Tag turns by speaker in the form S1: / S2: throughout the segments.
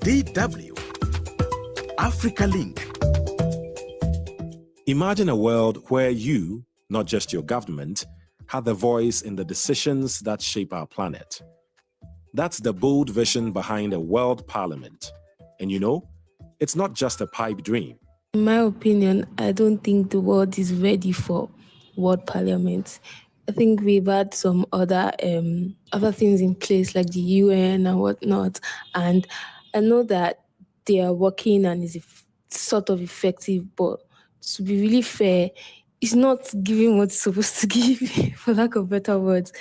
S1: DW Africa Link.
S2: Imagine a world where you, not just your government, had the voice in the decisions that shape our planet. That's the bold vision behind a world parliament. And you know, it's not just a pipe dream.
S3: In my opinion, I don't think the world is ready for world parliament. I think we've had some other things in place like the UN and whatnot, and I know that they are working and is sort of effective, but to be really fair, it's not giving what it's supposed to give, for lack of better words.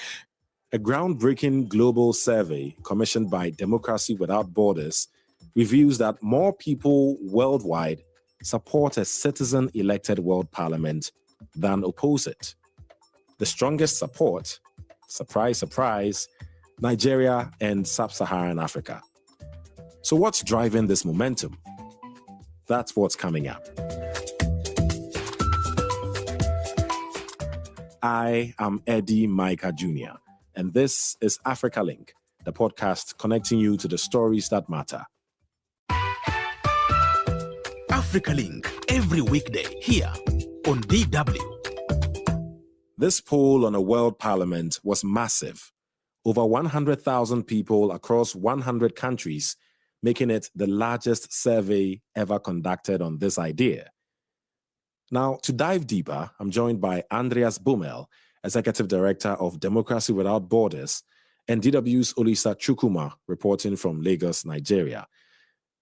S2: A groundbreaking global survey commissioned by Democracy Without Borders reveals that more people worldwide support a citizen-elected world parliament than oppose it. The strongest support, surprise, surprise, Nigeria and Sub Saharan Africa. So what's driving this momentum? That's what's coming up. I am Eddy Micah Jr., and this is Africa Link, the podcast connecting you to the stories that matter.
S1: Africa Link, every weekday here on DW.
S2: This poll on a world parliament was massive. Over 100,000 people across 100 countries, making it the largest survey ever conducted on this idea. Now, to dive deeper, I'm joined by Andreas Bummel, Executive Director of Democracy Without Borders, and DW's Olisa Chukwuma, reporting from Lagos, Nigeria.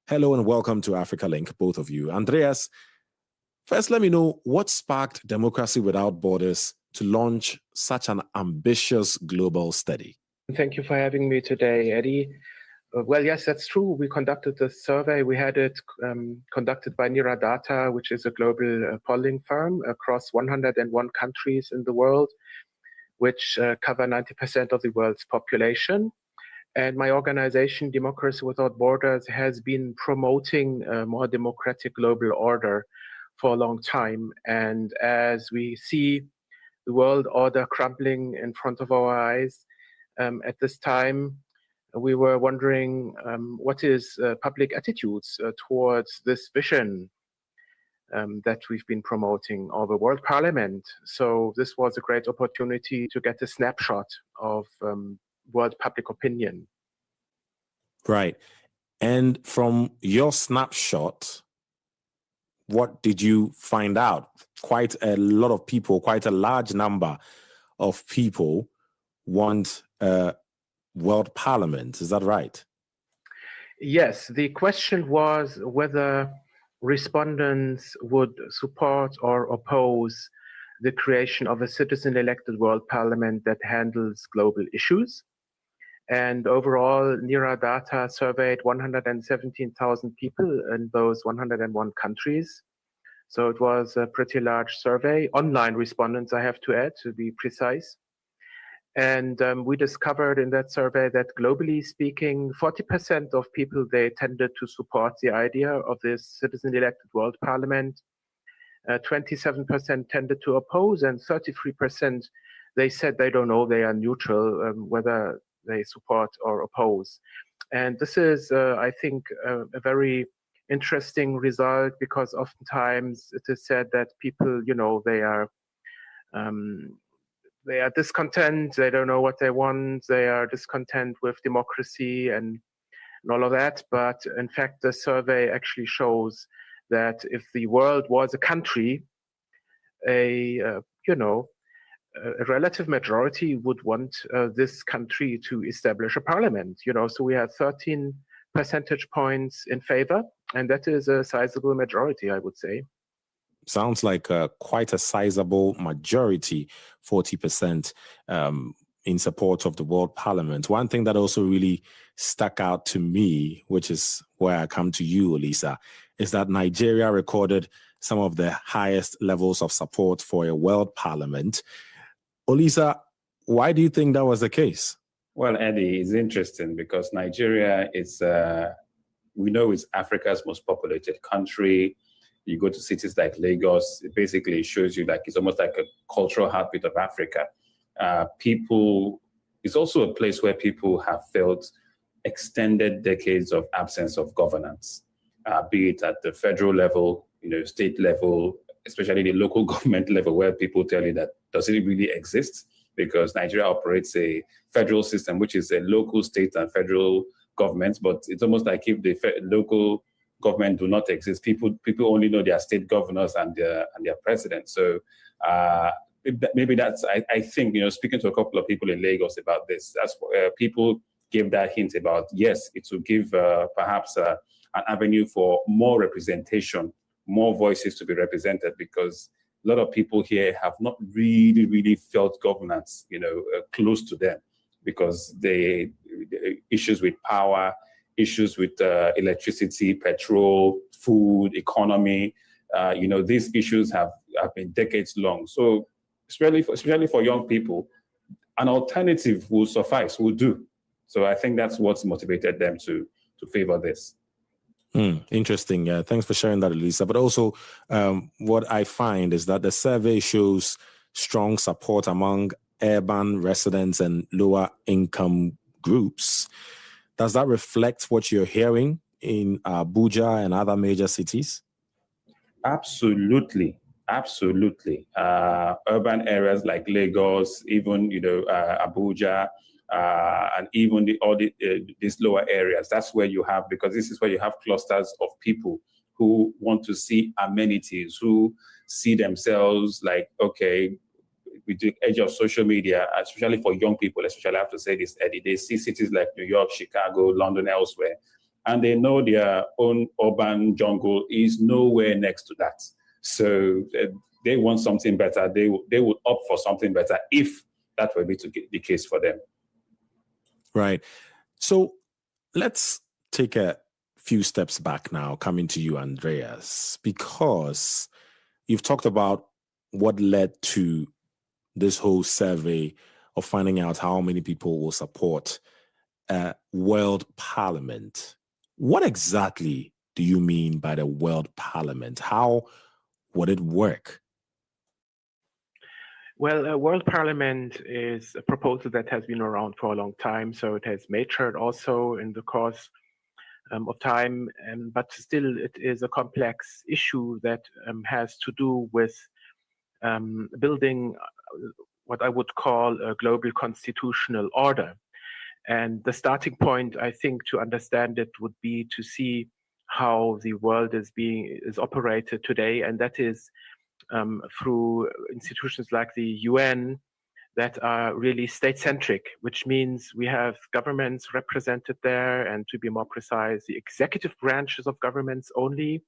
S2: Hello and welcome to Africa Link, both of you. Andreas, first let me know what sparked Democracy Without Borders to launch such an ambitious global study.
S4: Thank you for having me today, Eddy. Well, yes, that's true. We conducted this survey. We had it conducted by Data, which is a global polling firm across 101 countries in the world, which cover 90% of the world's population. And my organization, Democracy Without Borders, has been promoting a more democratic global order for a long time. And as we see the world order crumbling in front of our eyes at this time, we were wondering what is public attitudes towards this vision that we've been promoting of a world parliament. So this was a great opportunity to get a snapshot of world public opinion.
S2: Right. And from your snapshot, what did you find out? Quite a lot of people, quite a large number of people want a world parliament. Is that right?
S4: Yes. The question was whether respondents would support or oppose the creation of a citizen-elected world parliament that handles global issues. And overall, Data surveyed 117,000 people in those 101 countries. So it was a pretty large survey. Online respondents, I have to add, to be precise. And we discovered in that survey that globally speaking, 40% of people, they tended to support the idea of this citizen-elected world parliament. 27% tended to oppose, and 33% they said they don't know, they are neutral, whether they support or oppose. And this is, I think, a very interesting result, because oftentimes it is said that people, they are discontent, they don't know what they want, they are discontent with democracy and all of that. But in fact, the survey actually shows that if the world was a country, a relative majority would want this country to establish a parliament. So we have 13 percentage points in favor, and that is a sizable majority, I would say.
S2: Sounds like quite a sizable majority, 40% in support of the World Parliament. One thing that also really stuck out to me, which is where I come to you, Olisa, is that Nigeria recorded some of the highest levels of support for a World Parliament. Olisa, why do you think that was the case?
S5: Well, Eddy, it's interesting because Nigeria is, we know it's Africa's most populated country. You go to cities like Lagos, it basically shows you like it's almost like a cultural heartbeat of Africa. It's also a place where people have felt extended decades of absence of governance, be it at the federal level, state level, especially the local government level, where people tell you that does it really exist? Because Nigeria operates a federal system, which is a local, state, and federal governments, but it's almost like if the local government do not exist, people only know their state governors and their president. So maybe that's, I think, speaking to a couple of people in Lagos about this, that's people gave that hint about, yes, it will give perhaps an avenue for more representation, more voices to be represented, because a lot of people here have not really felt governance, close to them, because the issues with power, issues with electricity, petrol, food, economy, these issues have been decades long. So especially for young people, an alternative will suffice, will do. So I think that's what's motivated them to favor this.
S2: Interesting. Thanks for sharing that, Olisa. But also, what I find is that the survey shows strong support among urban residents and lower income groups. Does that reflect what you're hearing in Abuja and other major cities?
S5: Absolutely. Urban areas like Lagos, even Abuja, and even these lower areas. That's where you have, because this is where you have clusters of people who want to see amenities, who see themselves like, okay, with the age of social media, especially for young people, especially I have to say this, Eddie, they see cities like New York, Chicago, London, elsewhere, and they know their own urban jungle is nowhere next to that. So they want something better. They would opt for something better if that were be the case for them.
S2: Right. So let's take a few steps back now, coming to you, Andreas, because you've talked about what led to this whole survey of finding out how many people will support World Parliament. What exactly do you mean by the World Parliament? How would it work?
S4: Well, World Parliament is a proposal that has been around for a long time, so it has matured also in the course of time, but still it is a complex issue that has to do with building what I would call a global constitutional order. And the starting point, I think, to understand it would be to see how the world is operated today, and that is through institutions like the UN that are really state-centric, which means we have governments represented there, and to be more precise, the executive branches of governments only.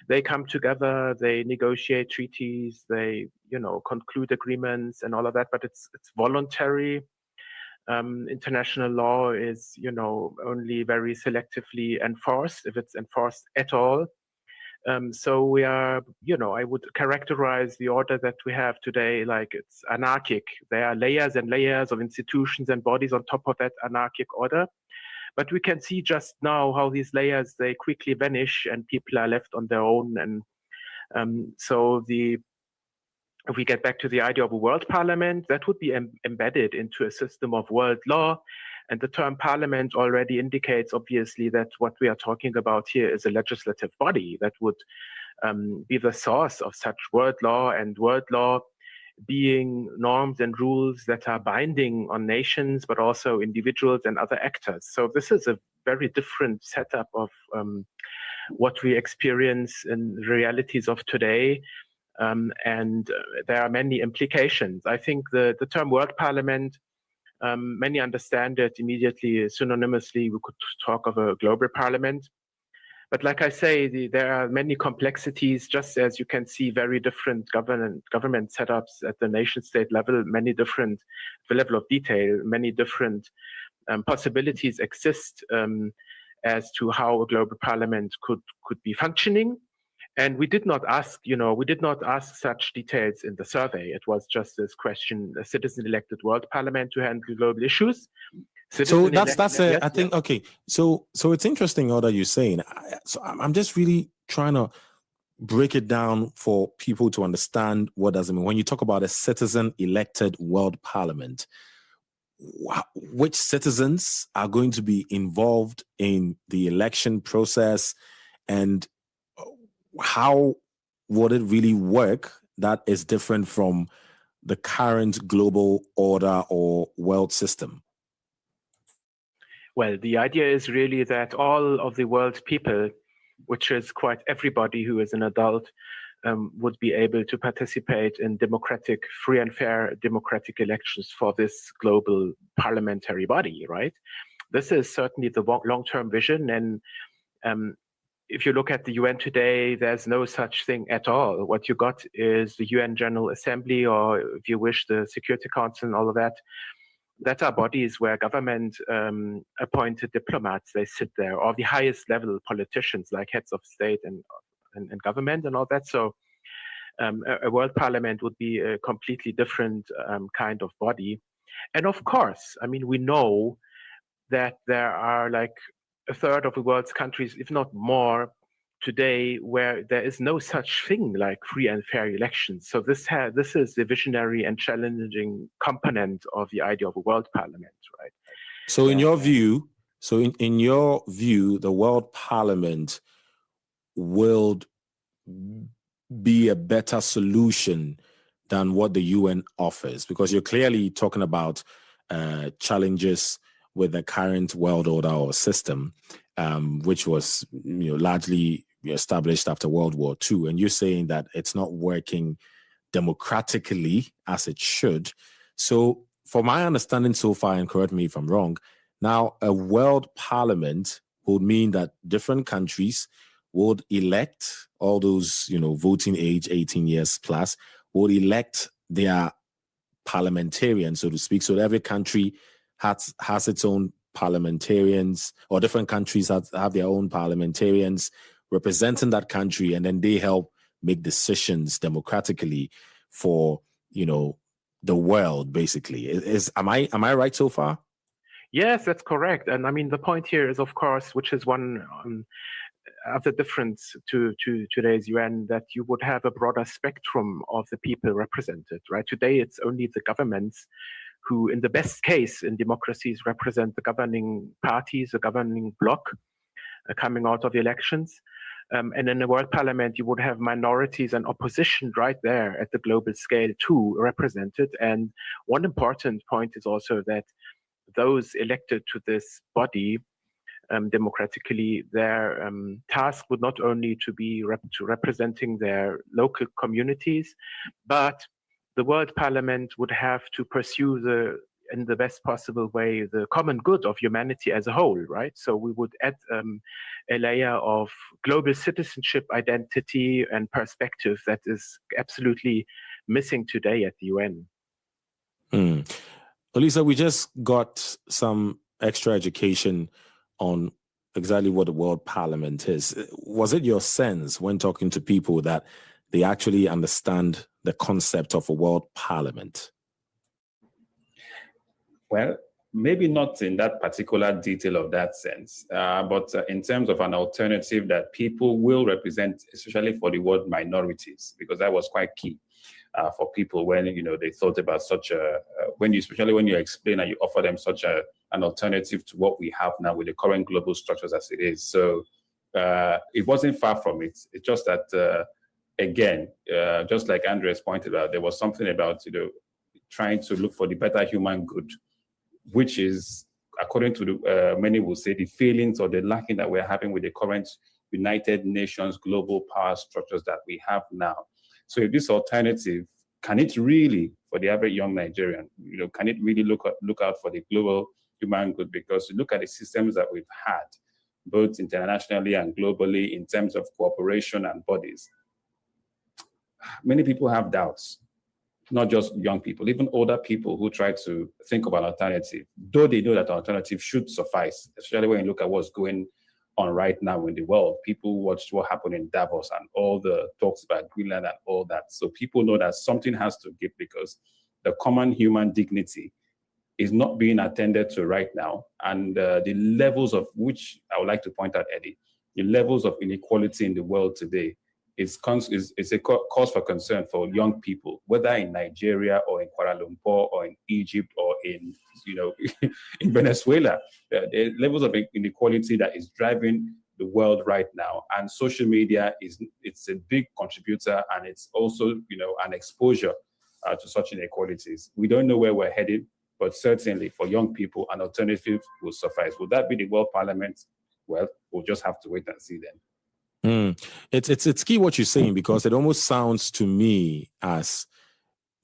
S4: They come together, they negotiate treaties, they conclude agreements and all of that, but it's voluntary. International law is only very selectively enforced, if it's enforced at all. So we are, I would characterize the order that we have today like it's anarchic. There are layers and layers of institutions and bodies on top of that anarchic order. But we can see just now how these layers, they quickly vanish and people are left on their own. And if we get back to the idea of a world parliament, that would be embedded into a system of world law. And the term parliament already indicates, obviously, that what we are talking about here is a legislative body that would be the source of such world law, and world law being norms and rules that are binding on nations, but also individuals and other actors. So this is a very different setup of what we experience in the realities of today. And there are many implications. I think the term world parliament, many understand it immediately, synonymously. We could talk of a global parliament. But like I say, there are many complexities, just as you can see very different government setups at the nation-state level, many different, the level of detail, many different possibilities exist as to how a global parliament could be functioning. And we did not ask, such details in the survey. It was just this question: a citizen-elected world parliament to handle global issues.
S2: So I think, okay. So it's interesting all that you're saying. So I'm just really trying to break it down for people to understand what does it mean when you talk about a citizen-elected world parliament. which citizens are going to be involved in the election process, and how would it really work that is different from the current global order or world system?
S4: Well, the idea is really that all of the world's people, which is quite everybody who is an adult, would be able to participate in democratic, free and fair democratic elections for this global parliamentary body, right? This is certainly the long-term vision. And if you look at the UN today, there's no such thing at all. What you got is the UN General Assembly, or if you wish, the Security Council and all of that. That are bodies where government appointed diplomats, they sit there, or the highest level politicians like heads of state and government and all that. So a world parliament would be a completely different kind of body. And of course, I mean, we know that there are like a third of the world's countries, if not more, today where there is no such thing like free and fair elections. So this is the visionary and challenging component of the idea of a world parliament, right?
S2: So in your view, the world parliament will be a better solution than what the UN offers, because you're clearly talking about challenges with the current world order or system, which was largely established after World War II. And you're saying that it's not working democratically as it should. So for my understanding so far, and correct me if I'm wrong, now a world parliament would mean that different countries would elect all those, voting age 18 years plus, would elect their parliamentarians, so to speak. So every country has its own parliamentarians, or different countries have their own parliamentarians representing that country, and then they help make decisions democratically for the world, basically. Am I right so far?
S4: Yes, that's correct. And I mean, the point here is, of course, which is one of the difference to today's UN, that you would have a broader spectrum of the people represented, right? Today, it's only the governments who, in the best case in democracies, represent the governing parties, the governing bloc coming out of the elections. And in the world parliament, you would have minorities and opposition right there at the global scale too represented. And one important point is also that those elected to this body democratically, their task would not only to be representing their local communities, but the world parliament would have to pursue in the best possible way the common good of humanity as a whole, right? So we would add a layer of global citizenship identity and perspective that is absolutely missing today at the UN.
S2: Olisa, we just got some extra education on exactly what the World Parliament is. Was it your sense when talking to people that they actually understand the concept of a World Parliament?
S5: Well, maybe not in that particular detail of that sense, but in terms of an alternative that people will represent, especially for the word minorities, because that was quite key for people when they thought about such a especially when you explain and you offer them such an alternative to what we have now with the current global structures as it is. So it wasn't far from it. It's just that again, just like Andreas pointed out, there was something about trying to look for the better human good, which is, according to many will say, the feelings or the lacking that we're having with the current United Nations global power structures that we have now. So if this alternative, can it really, for the average young Nigerian, can it really look out for the global human good? Because you look at the systems that we've had, both internationally and globally, in terms of cooperation and bodies, many people have doubts. Not just young people, even older people who try to think of an alternative, though they know that an alternative should suffice, especially when you look at what's going on right now in the world. People watched what happened in Davos and all the talks about Greenland and all that. So people know that something has to give, because the common human dignity is not being attended to right now. And the levels of which I would like to point out, Eddie, the levels of inequality in the world today is a cause for concern for young people, whether in Nigeria or in Kuala Lumpur or in Egypt or in, in Venezuela. The levels of inequality that is driving the world right now, and social media it's a big contributor, and it's also an exposure to such inequalities. We don't know where we're headed, but certainly for young people, an alternative will suffice. Would that be the World Parliament? Well, we'll just have to wait and see then.
S2: It's key what you're saying, because it almost sounds to me as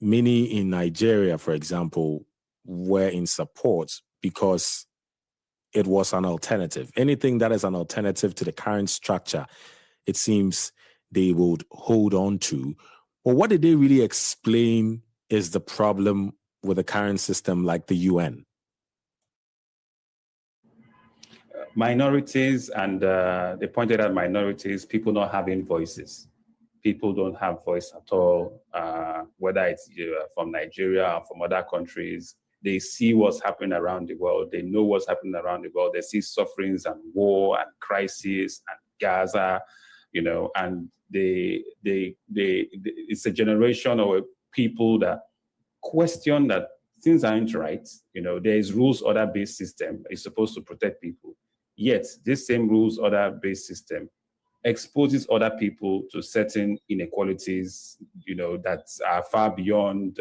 S2: many in Nigeria, for example, were in support because it was an alternative. Anything that is an alternative to the current structure, it seems they would hold on to. But what did they really explain is the problem with the current system, like the UN?
S5: Minorities, and they pointed out minorities, people not having voices. People don't have voice at all, whether it's from Nigeria or from other countries. They see what's happening around the world. They know what's happening around the world. They see sufferings and war and crisis and Gaza, and it's a generation of people that question that things aren't right. There is rules order-based system. It's supposed to protect people. Yet this same rules order-based system exposes other people to certain inequalities, that are far beyond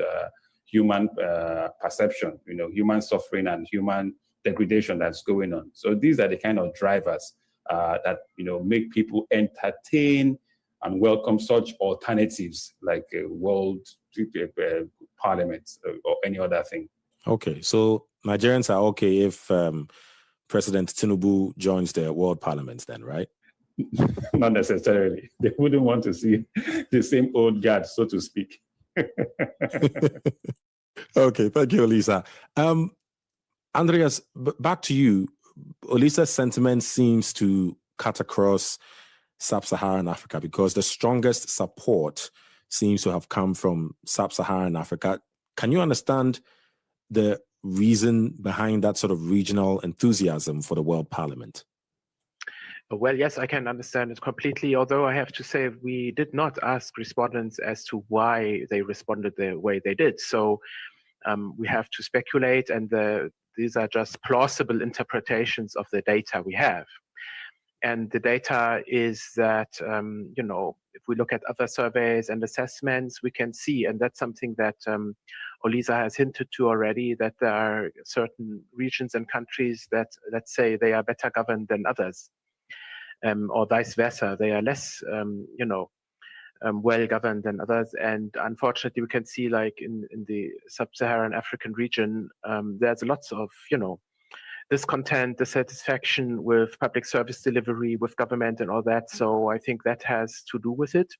S5: human perception, human suffering and human degradation that's going on. So these are the kind of drivers that, make people entertain and welcome such alternatives like a world parliament or any other thing.
S2: Okay, so Nigerians are okay if President Tinubu joins the World Parliament then, right?
S5: Not necessarily. They wouldn't want to see the same old guard, so to speak.
S2: Okay, thank you, Olisa. Andreas, back to you. Olisa's sentiment seems to cut across Sub Saharan Africa, because the strongest support seems to have come from Sub Saharan Africa. Can you understand the reason behind that sort of regional enthusiasm for the World Parliament?
S4: Well, yes, I can understand it completely, although I have to say we did not ask respondents as to why they responded the way they did. So we have to speculate, and these are just plausible interpretations of the data we have. And the data is that, if we look at other surveys and assessments, we can see, and that's something that Olisa has hinted to already, that there are certain regions and countries that, let's say, they are better governed than others. Or vice versa, they are less, well governed than others. And unfortunately, we can see, like in the Sub-Saharan African region, there's lots of, discontent, dissatisfaction with public service delivery, with government and all that. So I think that has to do with it.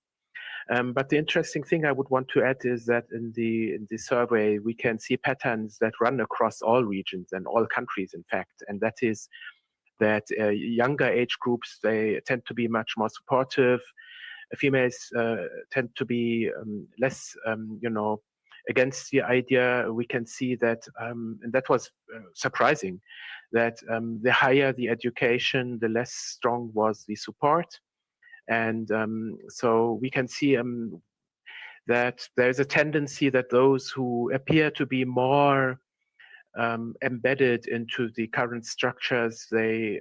S4: But the interesting thing I would want to add is that in the survey, we can see patterns that run across all regions and all countries, in fact, and that is that younger age groups, they tend to be much more supportive. Females tend to be less, against the idea. We can see that, and that was surprising, that the higher the education, the less strong was the support. And so we can see that there's a tendency that those who appear to be more embedded into the current structures, they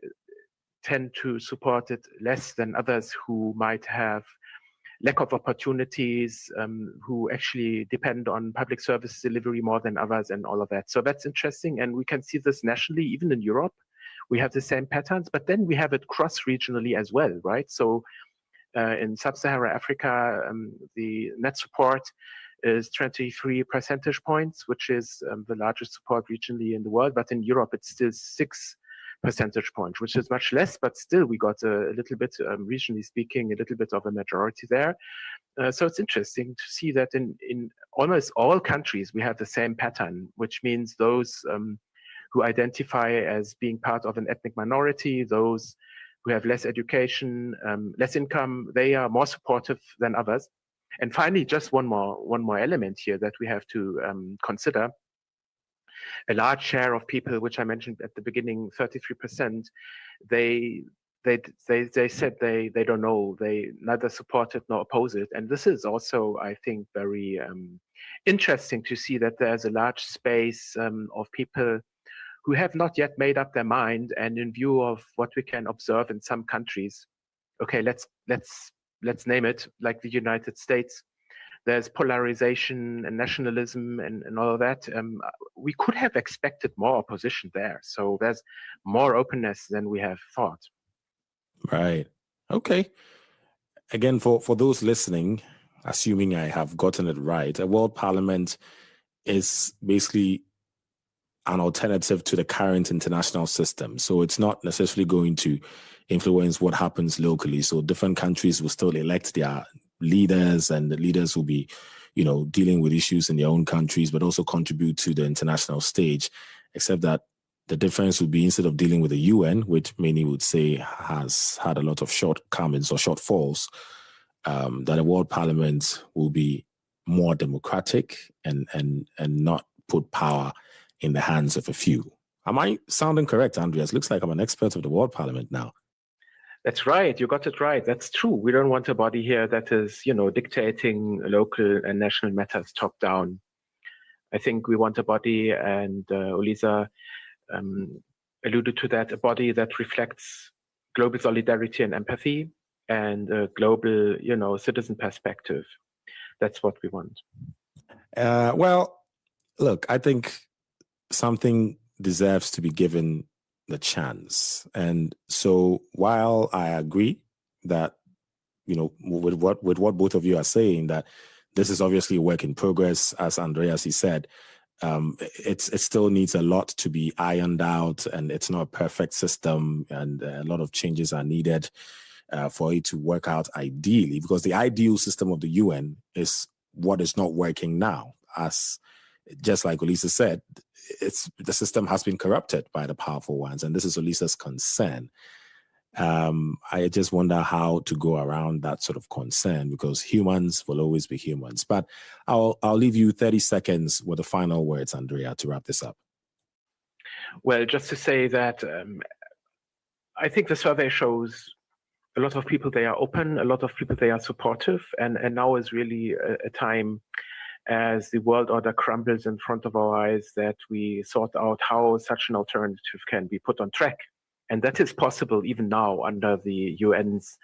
S4: tend to support it less than others who might have lack of opportunities, who actually depend on public service delivery more than others and all of that. So that's interesting. And we can see this nationally, even in Europe. We have the same patterns, but then we have it cross-regionally as well, right? So in Sub-Saharan Africa, the net support is 23 percentage points, which is the largest support regionally in the world. But in Europe, it's still 6 percentage points, which is much less, but still we got a little bit, regionally speaking, a little bit of a majority there. So it's interesting to see that in almost all countries, we have the same pattern, which means those who identify as being part of an ethnic minority, those who have less education, less income, they are more supportive than others. And finally, just one more element here that we have to consider. A large share of people, which I mentioned at the beginning, 33%, they they said they don't know. They neither support it nor oppose it. And this is also, I think, very interesting to see that there's a large space of people who have not yet made up their mind. And in view of what we can observe in some countries, okay, let's name it, like the United States, there's polarization and nationalism and all of that. We could have expected more opposition there. So there's more openness than we have thought.
S2: Right. Okay. Again, for those listening, assuming I have gotten it right, a world parliament is basically an alternative to the current international system. So it's not necessarily going to influence what happens locally. So different countries will still elect their leaders, and the leaders will be, dealing with issues in their own countries, but also contribute to the international stage, except that the difference would be, instead of dealing with the UN, which many would say has had a lot of shortcomings or shortfalls, that a world parliament will be more democratic and not put power in the hands of a few. Am I sounding correct, Andreas? Looks like I'm an expert of the world parliament now.
S4: That's right. You got it right. That's true. We don't want a body here that is, dictating local and national matters top down. I think we want a body, and Olisa alluded to that, a body that reflects global solidarity and empathy and a global, citizen perspective. That's what we want.
S2: Well, look, I think something deserves to be given the chance. And so while I agree that, with what both of you are saying, that this is obviously a work in progress, as Andreas he said, it still needs a lot to be ironed out, and it's not a perfect system, and a lot of changes are needed for it to work out ideally, because the ideal system of the UN is what is not working now. As just like Olisa said, the system has been corrupted by the powerful ones, and this is Olisa's concern. I just wonder how to go around that sort of concern, because humans will always be humans. But I'll leave you 30 seconds with the final words, Andrea, to wrap this up.
S4: Well, just to say that I think the survey shows a lot of people, they are open, a lot of people, they are supportive, and now is really a time, as the world order crumbles in front of our eyes, that we sort out how such an alternative can be put on track. And that is possible even now under the UN's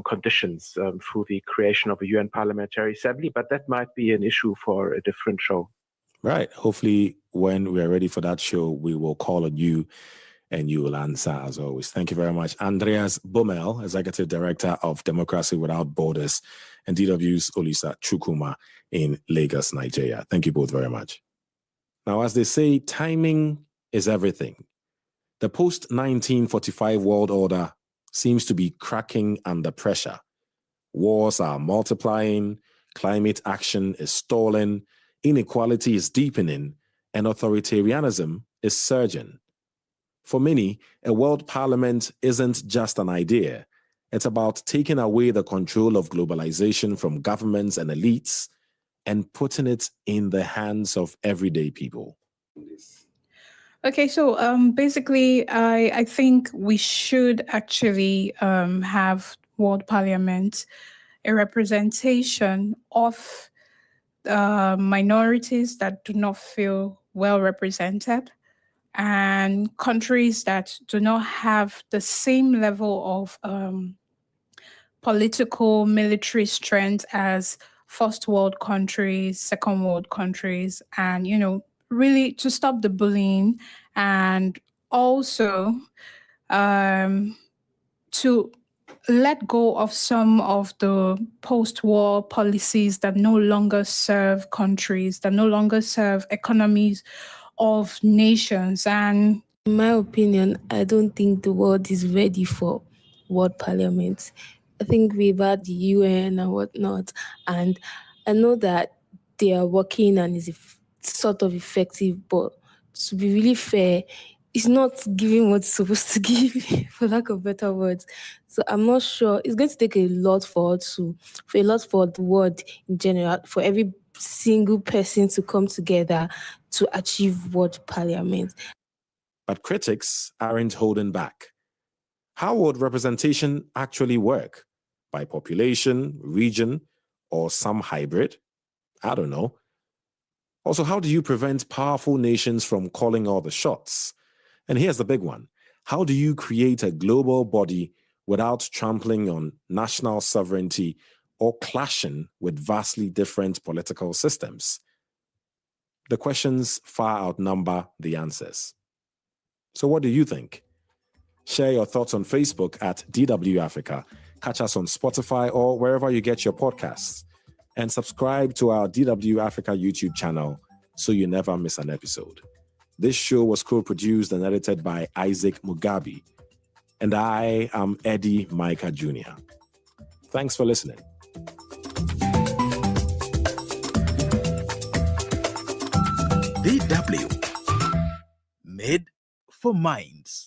S4: conditions through the creation of a UN Parliamentary Assembly, but that might be an issue for a different show.
S2: Right. Hopefully, when we're ready for that show, we will call on you and you will answer, as always. Thank you very much. Andreas Bummel, Executive Director of Democracy Without Borders, and DW's Olisa Chukwuma in Lagos, Nigeria. Thank you both very much. Now, as they say, timing is everything. The post-1945 world order seems to be cracking under pressure. Wars are multiplying, climate action is stalling, inequality is deepening, and authoritarianism is surging. For many, a world parliament isn't just an idea. It's about taking away the control of globalization from governments and elites and putting it in the hands of everyday people.
S6: Okay, so basically, I think we should actually have World Parliament a representation of minorities that do not feel well represented, and countries that do not have the same level of political, military strength as first world countries, second world countries, and, really to stop the bullying, and also to let go of some of the post-war policies that no longer serve countries, that no longer serve economies of nations. And
S3: in my opinion, I don't think the world is ready for world parliament. I think we've had the UN and whatnot, and I know that they are working and is sort of effective, but to be really fair, it's not giving what it's supposed to give, for lack of better words. So I'm not sure. It's going to take a lot for the world in general, for every single person to come together to achieve world parliament.
S2: But critics aren't holding back. How would representation actually work? By population, region, or some hybrid? I don't know. Also, how do you prevent powerful nations from calling all the shots? And here's the big one. How do you create a global body without trampling on national sovereignty or clashing with vastly different political systems? The questions far outnumber the answers. So what do you think? Share your thoughts on Facebook at DW Africa. Catch us on Spotify or wherever you get your podcasts. And subscribe to our DW Africa YouTube channel so you never miss an episode. This show was co-produced and edited by Isaac Mugabe. And I am Eddy Micah Jr. Thanks for listening.
S1: DW. Made for minds.